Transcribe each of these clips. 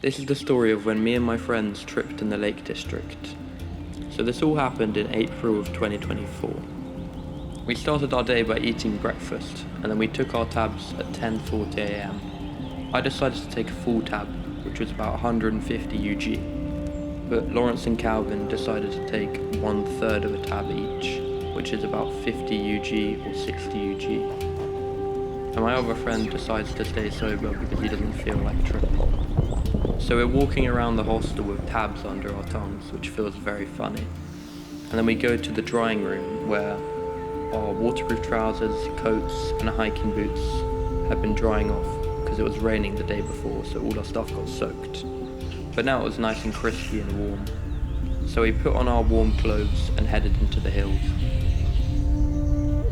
This is the story of when me and my friends tripped in the Lake District. So this all happened in April of 2024. We started our day by eating breakfast, and then we took our tabs at 10:40 am. I decided to take a full tab, which was about 150 UG, but Lawrence and Calvin decided to take 1/3 of a tab each, which is about 50 UG or 60 UG. And my other friend decides to stay sober because he doesn't feel like tripping. So we're walking around the hostel with tabs under our tongues, which feels very funny. And then we go to the drying room where our waterproof trousers, coats and hiking boots had been drying off because it was raining the day before, so all our stuff got soaked. But now it was nice and crispy and warm. So we put on our warm clothes and headed into the hills.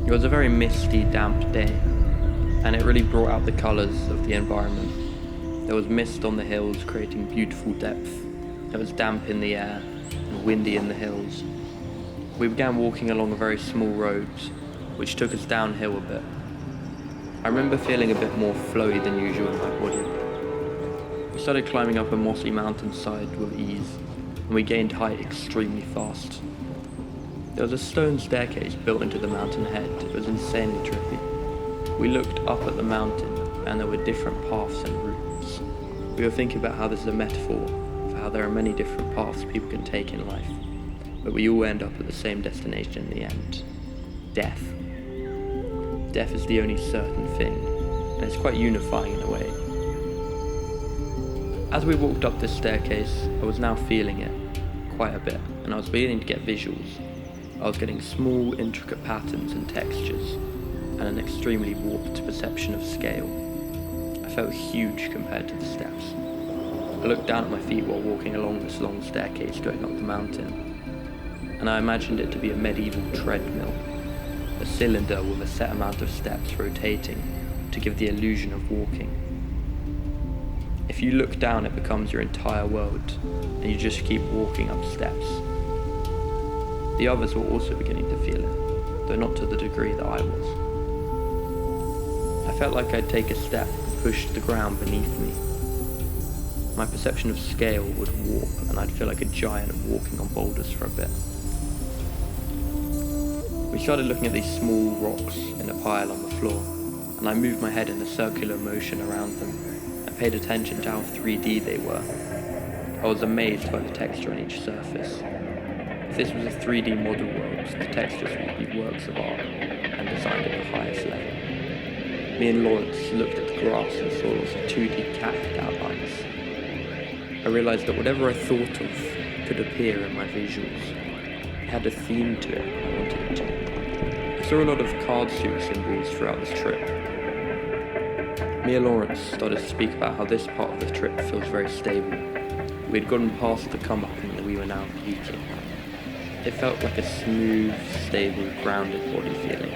It was a very misty, damp day, and it really brought out the colours of the environment. There was mist on the hills creating beautiful depth. It was damp in the air and windy in the hills. We began walking along a very small road, which took us downhill a bit. I remember feeling a bit more flowy than usual in my body. We started climbing up a mossy mountainside with ease, and we gained height extremely fast. There was a stone staircase built into the mountain head. It was insanely trippy. We looked up at the mountain, and there were different paths and routes. We were thinking about how this is a metaphor for how there are many different paths people can take in life, but we all end up at the same destination in the end: death. Death is the only certain thing, and it's quite unifying in a way. As we walked up this staircase, I was now feeling it quite a bit, and I was beginning to get visuals. I was getting small, intricate patterns and textures, and an extremely warped perception of scale. I felt huge compared to the steps. I looked down at my feet while walking along this long staircase going up the mountain, and I imagined it to be a medieval treadmill, a cylinder with a set amount of steps rotating to give the illusion of walking. If you look down, it becomes your entire world, and you just keep walking up steps. The others were also beginning to feel it, though not to the degree that I was. I felt like I'd take a step and push the ground beneath me. My perception of scale would warp, and I'd feel like a giant walking on boulders for a bit. We started looking at these small rocks in a pile on the floor, and I moved my head in a circular motion around them and paid attention to how 3D they were. I was amazed by the texture on each surface. If this was a 3D model world, the textures would be works of art and designed at the highest level. Me and Lawrence looked at the grass and saw lots of 2D cat outlines. I realised that whatever I thought of could appear in my visuals. It had a theme to it I wanted it to. I saw a lot of card suit symbols throughout this trip. Me and Lawrence started to speak about how this part of the trip feels very stable. We had gotten past the come-up and we were now peaking. It felt like a smooth, stable, grounded body feeling.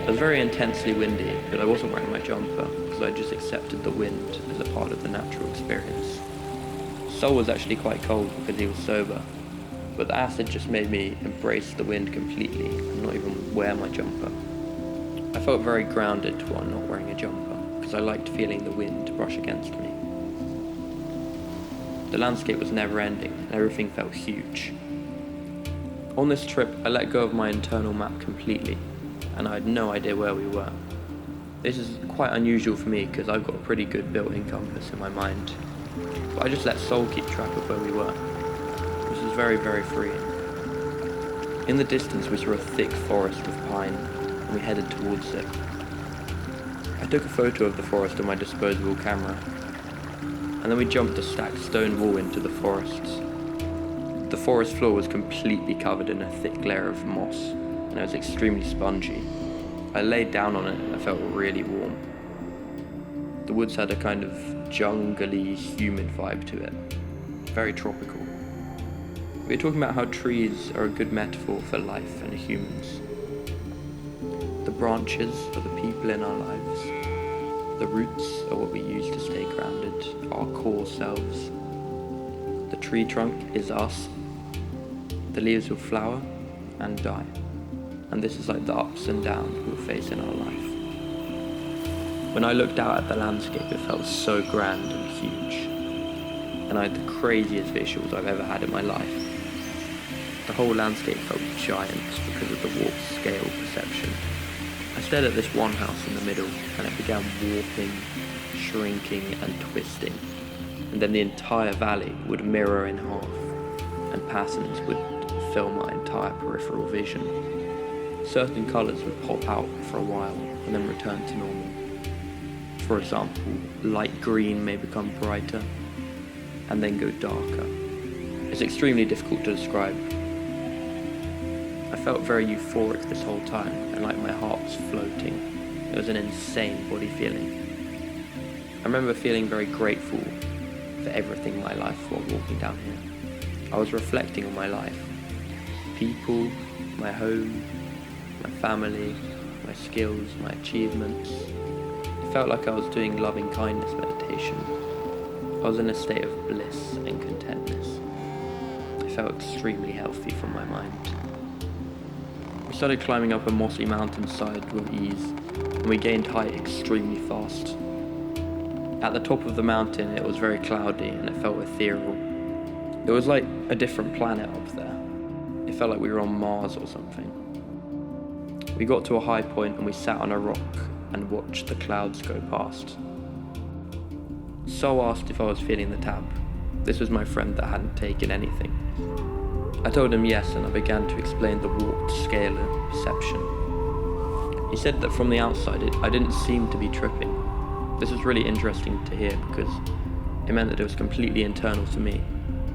It was very intensely windy, but I wasn't wearing my jumper because I just accepted the wind as a part of the natural experience. Sol was actually quite cold because he was sober, but the acid just made me embrace the wind completely and not even wear my jumper. I felt very grounded while not wearing a jumper because I liked feeling the wind brush against me. The landscape was never ending and everything felt huge. On this trip, I let go of my internal map completely, and I had no idea where we were. This is quite unusual for me because I've got a pretty good built-in compass in my mind, but I just let Sol keep track of where we were, which was very, very freeing. In the distance we saw a thick forest with pine, and we headed towards it. I took a photo of the forest on my disposable camera, and then we jumped a stacked stone wall into the forest. The forest floor was completely covered in a thick layer of moss, and it was extremely spongy. I laid down on it and I felt really warm. The woods had a kind of jungly, humid vibe to it, very tropical. We were talking about how trees are a good metaphor for life and humans. The branches are the people in our lives. The roots are what we use to stay grounded, our core selves. The tree trunk is us. The leaves will flower and die. And this is like the ups and downs we'll face in our life. When I looked out at the landscape, it felt so grand and huge. and I had the craziest visuals I've ever had in my life. The whole landscape felt giant because of the warped scale perception. I stared at this one house in the middle, and it began warping, shrinking and twisting, and then the entire valley would mirror in half, and patterns would fill my entire peripheral vision. Certain colours would pop out for a while and then return to normal. For example, light green may become brighter and then go darker. It's extremely difficult to describe. I felt very euphoric this whole time, and like my heart was floating. It was an insane body feeling. I remember feeling very grateful for everything in my life while walking down here. I was reflecting on my life. People, my home, my family, my skills, my achievements. It felt like I was doing loving kindness meditation. I was in a state of bliss and contentness. I felt extremely healthy from my mind. We started climbing up a mossy mountainside with ease, and we gained height extremely fast. At the top of the mountain it was very cloudy and it felt ethereal. It was like a different planet up there. It felt like we were on Mars or something. We got to a high point and we sat on a rock and watched the clouds go past. So asked if I was feeling the tab. This was my friend that hadn't taken anything. I told him yes, and I began to explain the warped scale of perception. He said that from the outside I didn't seem to be tripping. This was really interesting to hear because it meant that it was completely internal to me.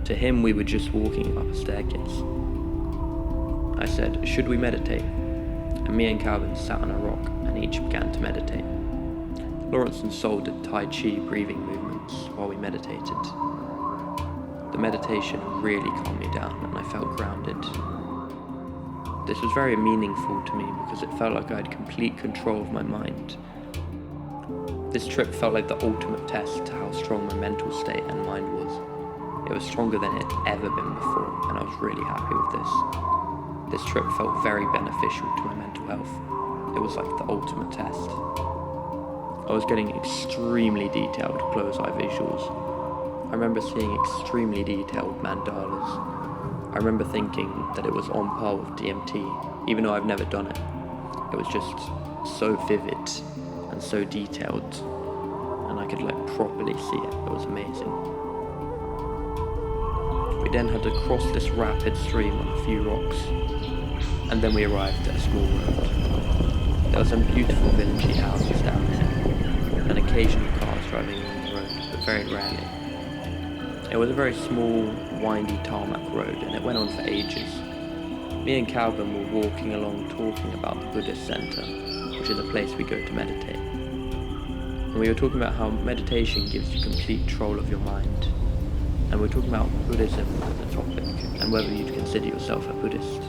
To him, we were just walking up a staircase. I said, should we meditate? And me and Calvin sat on a rock and each began to meditate. Lawrence and Sol did Tai Chi breathing movements while we meditated. The meditation really calmed me down and I felt grounded. This was very meaningful to me because it felt like I had complete control of my mind. This trip felt like the ultimate test to how strong my mental state and mind was. It was stronger than it had ever been before, and I was really happy with this. This trip felt very beneficial to my mental health. It was like the ultimate test. I was getting extremely detailed close-eye visuals. I remember seeing extremely detailed mandalas. I remember thinking that it was on par with DMT, even though I've never done it. It was just so vivid and so detailed, and I could properly see it. It was amazing. We then had to cross this rapid stream on a few rocks, and then we arrived at a small road. There were some beautiful villagey houses down here, and occasional cars driving along the road, but very rarely. It was a very small, windy tarmac road, and it went on for ages. Me and Calvin were walking along talking about the Buddhist Center, which is a place we go to meditate. And we were talking about how meditation gives you complete control of your mind. And we were talking about Buddhism as a topic, and whether you'd consider yourself a Buddhist.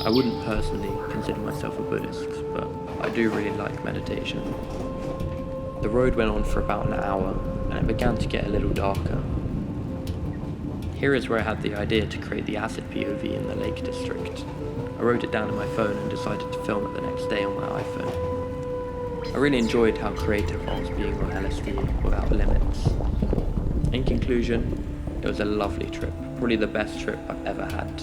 I wouldn't personally consider myself a Buddhist, but I do really like meditation. The road went on for about an hour, and it began to get a little darker. Here is where I had the idea to create the acid POV in the Lake District. I wrote it down on my phone and decided to film it the next day on my iPhone. I really enjoyed how creative I was being on LSD without limits. In conclusion, it was a lovely trip, probably the best trip I've ever had,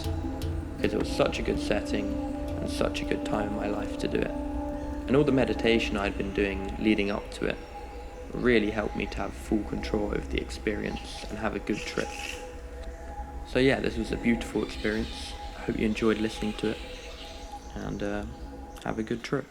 because it was such a good setting and such a good time in my life to do it. And all the meditation I'd been doing leading up to it really helped me to have full control over the experience and have a good trip. So yeah, this was a beautiful experience. I hope you enjoyed listening to it, and have a good trip.